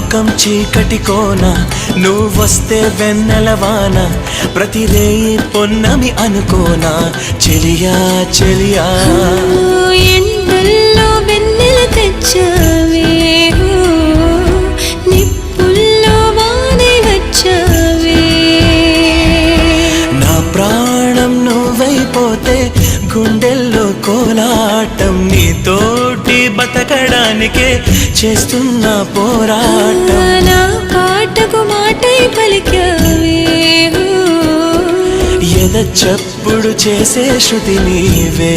లోకం చీకటి కోన నువ్వొస్తే వెన్నెలవాన ప్రతిరేయి పొన్నమి అనుకోనా చెలియా చెలియా ఎండల్లో వెన్నెల తెచ్చావే నిప్పుల్లో వానే వచ్చావే నా ప్రాణం నువ్వైపోతే గుండెల్లో కోలాటం నీతోటి బతకడానికే చేస్తున్న పోరాటం నా పాటకు మాటై పలికావే ఎద చప్పుడు చేసే శృతి నీవే